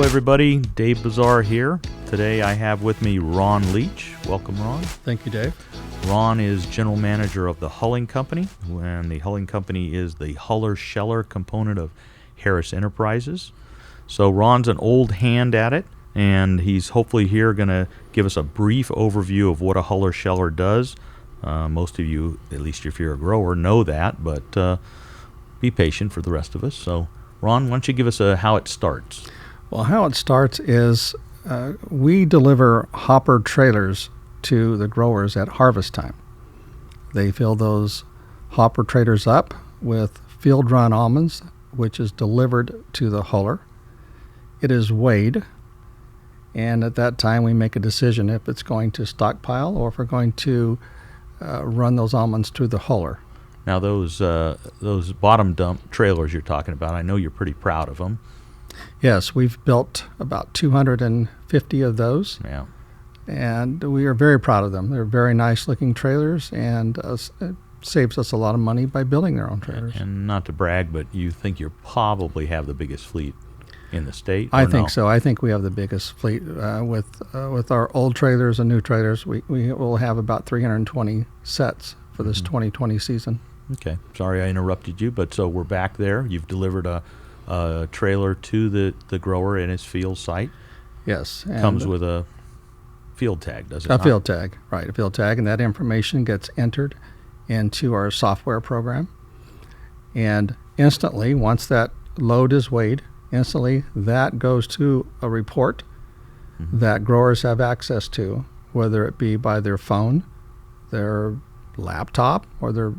everybody. Dave Bazar here. Today I have with me Ron Leach. Welcome, Ron. Thank you, Dave. Ron is general manager of the Hulling Company, and the Hulling Company is the Huller-Scheller component of Harris Enterprises. So Ron's an old hand at it, and he's hopefully here going to give us a brief overview of what a Huller-Scheller does. Most of you, at least if you're a grower, know that, but be patient for the rest of us. So Ron, why don't you give us how it starts? Well, how it starts is we deliver hopper trailers to the growers at harvest time. They fill those hopper trailers up with field-run almonds, which is delivered to the huller. It is weighed, and at that time we make a decision if it's going to stockpile or if we're going to run those almonds to the huller. Now those bottom dump trailers you're talking about, I know you're pretty proud of them. Yes, we've built about 250 of those. Yeah. And we are very proud of them. They're very nice-looking trailers, and it saves us a lot of money by building their own trailers. And not to brag, but you think you probably have the biggest fleet in the state? I think so. I think we have the biggest fleet. With our old trailers and new trailers, we will have about 320 sets for this 2020 season. Okay. Sorry I interrupted you, but so we're back there. You've delivered a trailer to the grower in his field site. Yes. Comes with a field tag, does it not? A field tag, right. A field tag, and that information gets entered into our software program. And instantly, once that load is weighed, instantly that goes to a report that growers have access to, whether it be by their phone, their laptop, or their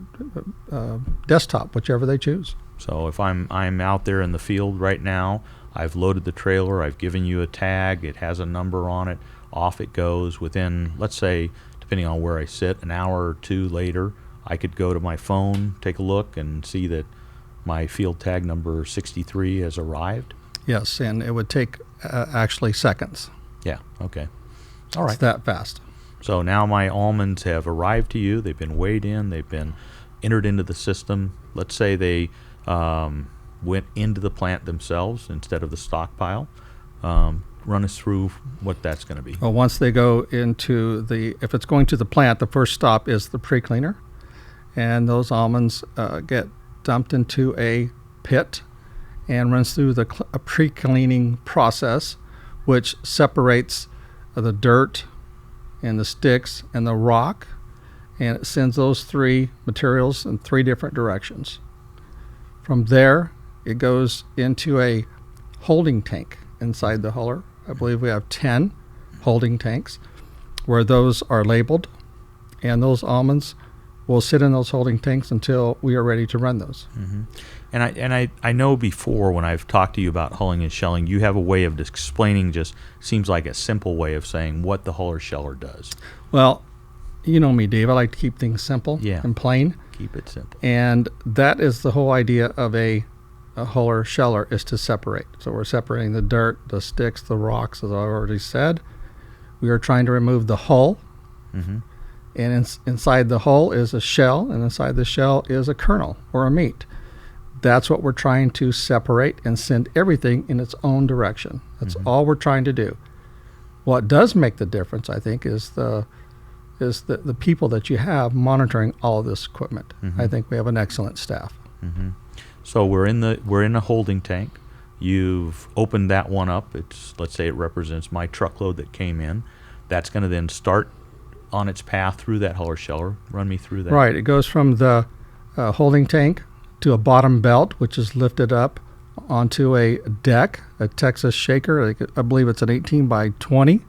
desktop, whichever they choose. So if I'm out there in the field right now, I've loaded the trailer, I've given you a tag, it has a number on it, off it goes. Within, let's say, depending on where I sit, an hour or two later, I could go to my phone, take a look, and see that my field tag number 63 has arrived. Yes, and it would take actually seconds. Yeah, okay. All right. It's that fast. So now my almonds have arrived to you. They've been weighed in. They've been entered into the system. Let's say they went into the plant themselves instead of the stockpile. Run us through what that's going to be. Well, once they go into if it's going to the plant, the first stop is the pre-cleaner. And those almonds get dumped into a pit and runs through the pre-cleaning process, which separates the dirt and the sticks and the rock, and it sends those three materials in three different directions. From there, it goes into a holding tank inside the huller. I believe we have 10 holding tanks where those are labeled, and those almonds will sit in those holding tanks until we are ready to run those. Mm-hmm. And I know before when I've talked to you about hulling and shelling, you have a way of explaining, just seems like a simple way of saying what the Huller-Scheller does. Well, you know me, Dave. I like to keep things simple and plain. Keep it simple. And that is the whole idea of a Huller-Scheller, is to separate. So we're separating the dirt, the sticks, the rocks, as I already said. We are trying to remove the hull. Mm-hmm. And inside the hull is a shell, and inside the shell is a kernel or a meat. That's what we're trying to separate and send everything in its own direction. That's all we're trying to do. What does make the difference, I think, is the people that you have monitoring all of this equipment. I think we have an excellent staff. So we're in a holding tank. You've opened that one up. Let's say it represents my truckload that came in. That's going to then start on its path through that Huller-Scheller. Run me through that. Right. It goes from the holding tank to a bottom belt, which is lifted up onto a deck, a Texas shaker. I believe it's an 18 by 20.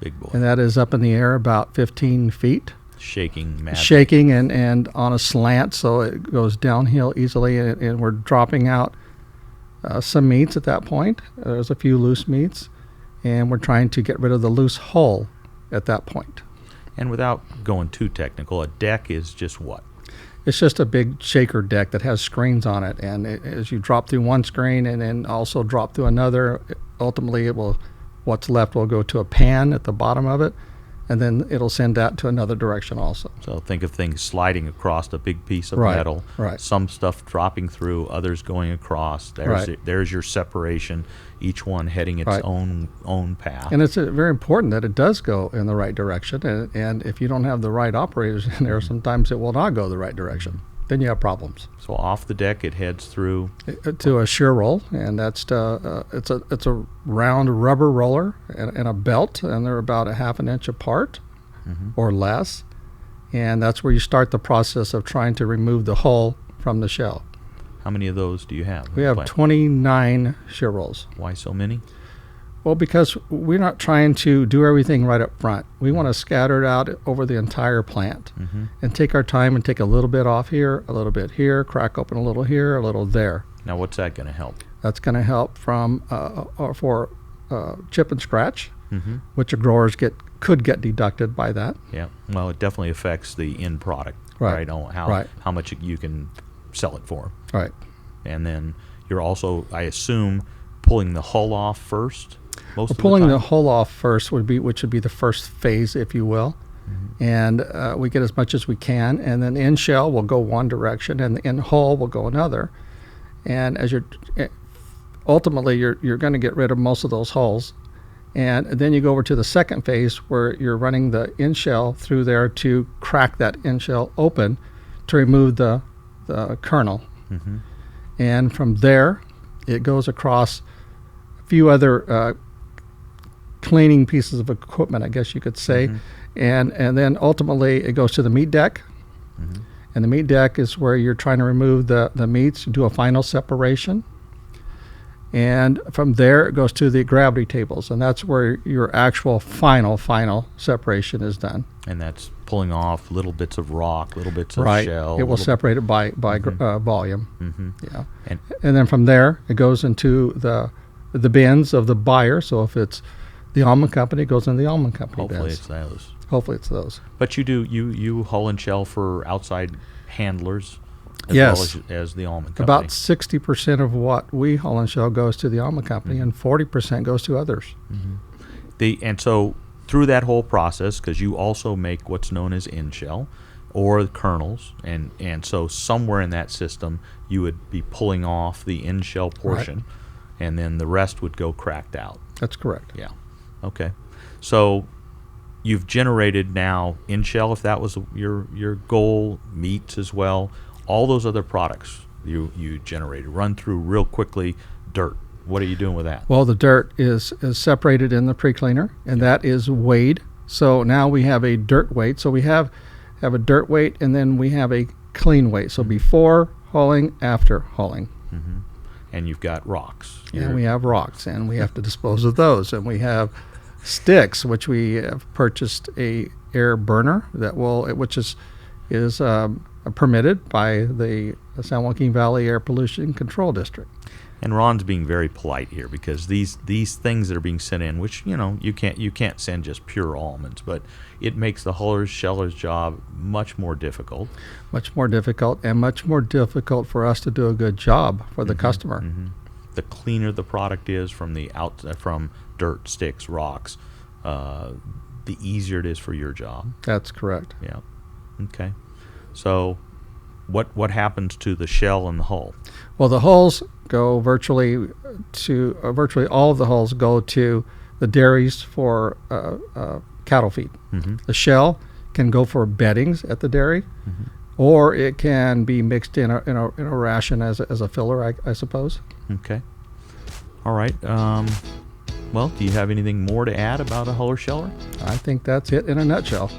Big boy. And that is up in the air about 15 feet. Shaking madly. Shaking and on a slant, so it goes downhill easily, and we're dropping out some meats at that point. There's a few loose meats, and we're trying to get rid of the loose hull at that point. And without going too technical, a deck is just what? It's just a big shaker deck that has screens on it, and as you drop through one screen and then also drop through another, ultimately what's left will go to a pan at the bottom of it, and then it'll send that to another direction also. So think of things sliding across a big piece of Right, metal. right. Some stuff dropping through, others going across. There's your separation. Each one heading its Right. own path. And it's very important that it does go in the right direction. And if you don't have the right operators in there, sometimes it will not go the right direction. Then you have problems. So off the deck, it heads through. To a shear roll, and it's a round rubber roller and a belt, and they're about a half an inch apart or less. And that's where you start the process of trying to remove the hull from the shell. How many of those do you have? We have 29 shear rolls. Why so many? Well, because we're not trying to do everything right up front. We want to scatter it out over the entire plant and take our time and take a little bit off here, a little bit here, crack open a little here, a little there. Now, what's that going to help? That's going to help for chip and scratch, which your growers could get deducted by that. Yeah. Well, it definitely affects the end product, Right. How much you can sell it for. Right. And then you're also, I assume, pulling the hull off first. Pulling the hull off first which would be the first phase, if you will, and we get as much as we can, and then in shell will go one direction, and the in hull will go another, and as ultimately you're going to get rid of most of those hulls, and then you go over to the second phase where you're running the in shell through there to crack that in shell open to remove the kernel, and from there it goes across a few other cleaning pieces of equipment, I guess you could say, and then ultimately it goes to the meat deck, and the meat deck is where you're trying to remove the meats, do a final separation, and from there it goes to the gravity tables, and that's where your actual final separation is done. And that's pulling off little bits of rock, little bits of shell. It will separate it by volume. Yeah, And then from there it goes into the bins of the buyer. So if it's the almond company, it goes in the almond company hopefully bins. it's those. Hopefully it's those. But you hull and shell for outside handlers as Yes. well as the almond company. About 60% of what we haul and shell goes to the almond company, and 40% goes to others. And so through that whole process, because you also make what's known as in-shell or kernels, and so somewhere in that system you would be pulling off the in-shell portion, and then the rest would go cracked out. That's correct. Yeah. Okay. So you've generated now in-shell, if that was your goal, meats as well, all those other products you generated. Run through real quickly. Dirt. What are you doing with that? Well, the dirt is separated in the pre-cleaner, and that is weighed. So now we have a dirt weight. So we have a dirt weight, and then we have a clean weight. So before hauling, after hauling. And you've got rocks. And we have rocks, and we have to dispose of those. And we have sticks, which we have purchased a air burner which is permitted by the San Joaquin Valley Air Pollution Control District. And Ron's being very polite here, because these things that are being sent in, which you can't send just pure almonds, but it makes the hullers shellers job much more difficult. Much more difficult, and much more difficult for us to do a good job for the customer. The cleaner the product is from from dirt, sticks, rocks, the easier it is for your job. That's correct. Yeah. Okay. So what happens to the shell and the hull? Well, the hulls go virtually all of the hulls go to the dairies for cattle feed. The shell can go for beddings at the dairy, or it can be mixed in a ration as a filler, I suppose. Okay. All right. Well, do you have anything more to add about a huller sheller? I think that's it in a nutshell.